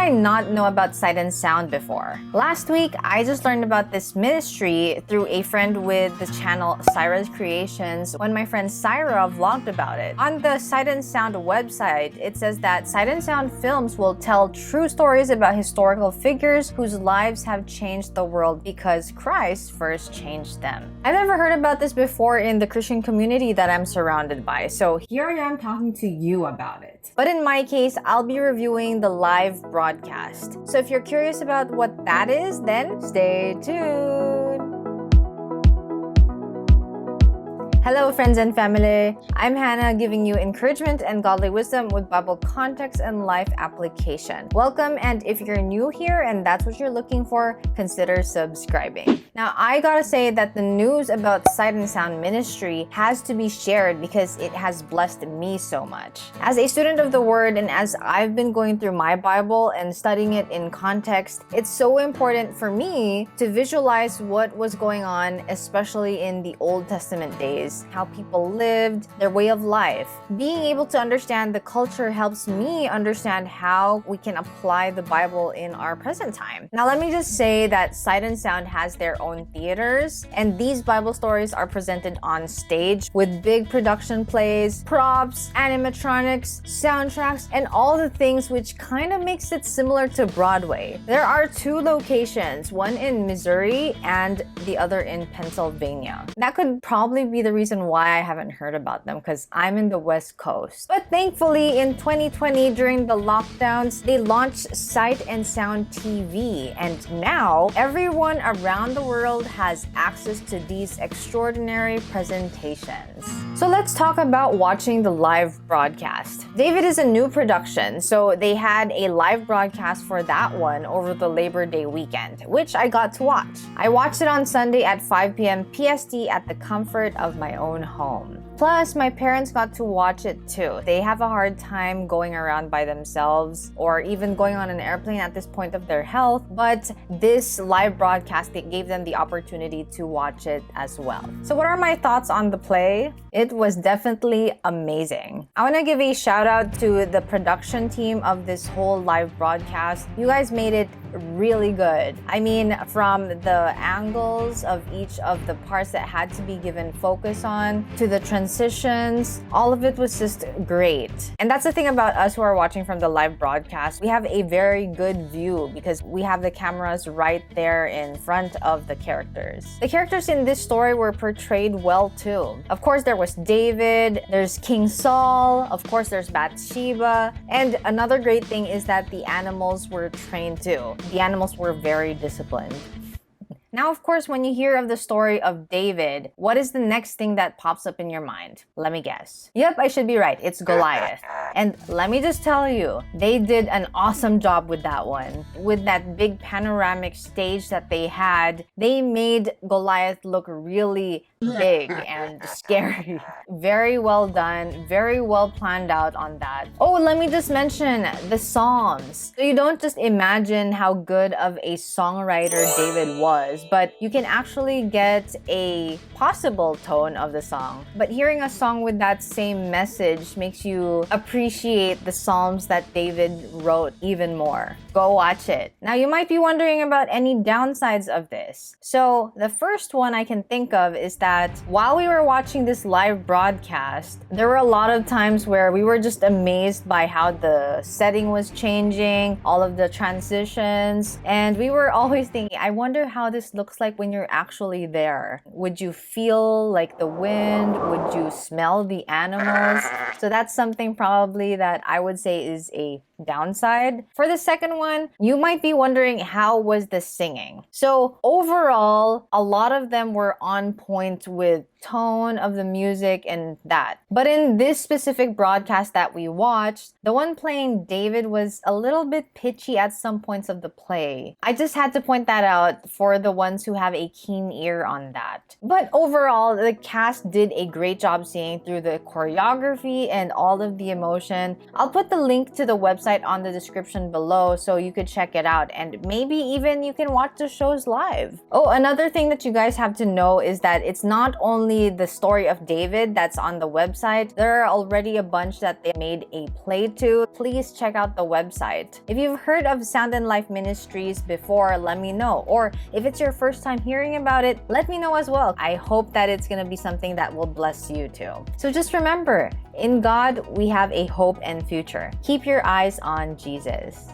I not know about Sight and Sound before? Last week, I just learned about this ministry through a friend with the channel Syra's Creations when my friend Syra vlogged about it. On the Sight and Sound website, it says that Sight and Sound films will tell true stories about historical figures whose lives have changed the world because Christ first changed them. I've never heard about this before in the Christian community that I'm surrounded by, so here I am talking to you about it. But in my case, I'll be reviewing the live broadcast. So if you're curious about what that is, then stay tuned. Hello friends and family, I'm Hannah giving you encouragement and godly wisdom with Bible context and life application. Welcome, and if you're new here and that's what you're looking for, consider subscribing. Now I gotta say that the news about Sight and Sound Ministry has to be shared because it has blessed me so much. As a student of the Word and as I've been going through my Bible and studying it in context, it's so important for me to visualize what was going on, especially in the Old Testament days. How people lived, their way of life. Being able to understand the culture helps me understand how we can apply the Bible in our present time. Now let me just say that Sight and Sound has their own theaters, and these Bible stories are presented on stage with big production plays, props, animatronics, soundtracks, and all the things which kind of makes it similar to Broadway. There are two locations, one in Missouri and the other in Pennsylvania. That could probably be the reason why I haven't heard about them because I'm in the West Coast. But thankfully, in 2020, during the lockdowns, they launched Sight and Sound TV, and now everyone around the world has access to these extraordinary presentations. So let's talk about watching the live broadcast. David is a new production, so they had a live broadcast for that one over the Labor Day weekend, which I got to watch. I watched it on Sunday at 5 p.m. PST at the comfort of my own home. Plus, my parents got to watch it too. They have a hard time going around by themselves or even going on an airplane at this point of their health, but this live broadcast, it gave them the opportunity to watch it as well. So what are my thoughts on the play? It was definitely amazing. I want to give a shout out to the production team of this whole live broadcast. You guys made it really good. I mean, from the angles of each of the parts that had to be given focus on to the transitions, all of it was just great. And that's the thing about us who are watching from the live broadcast. We have a very good view because we have the cameras right there in front of the characters. The characters in this story were portrayed well too. Of course, there was David, there's King Saul, of course there's Bathsheba, and another great thing is that the animals were trained too. The animals were very disciplined. Now, of course, when you hear of the story of David, what is the next thing that pops up in your mind? Let me guess. Yep, I should be right. It's Goliath. And let me just tell you, they did an awesome job with that one. With that big panoramic stage that they had, they made Goliath look really big and scary. Very well done, very well planned out on that. Oh, let me just mention the Psalms. So you don't just imagine how good of a songwriter David was, but you can actually get a possible tone of the song. But hearing a song with that same message makes you appreciate the Psalms that David wrote even more. Go watch it. Now you might be wondering about any downsides of this. So the first one I can think of is that while we were watching this live broadcast, there were a lot of times where we were just amazed by how the setting was changing, all of the transitions, and we were always thinking, I wonder how this looks like when you're actually there. Would you feel like the wind? Would you smell the animals? So that's something probably that I would say is a downside. For the second one, you might be wondering, how was the singing? So overall, a lot of them were on point with tone of the music and that. But in this specific broadcast that we watched, the one playing David was a little bit pitchy at some points of the play. I just had to point that out for the ones who have a keen ear on that. But overall, the cast did a great job seeing through the choreography and all of the emotion. I'll put the link to the website website on the description below so you could check it out, and maybe even you can watch the shows live. Oh, another thing that you guys have to know is that it's not only the story of David that's on the website. There are already a bunch that they made a play to. Please check out the website. If you've heard of Sound and Life Ministries before, let me know. Or if it's your first time hearing about it, let me know as well. I hope that it's gonna be something that will bless you too. So just remember, in God, we have a hope and future. Keep your eyes on Jesus.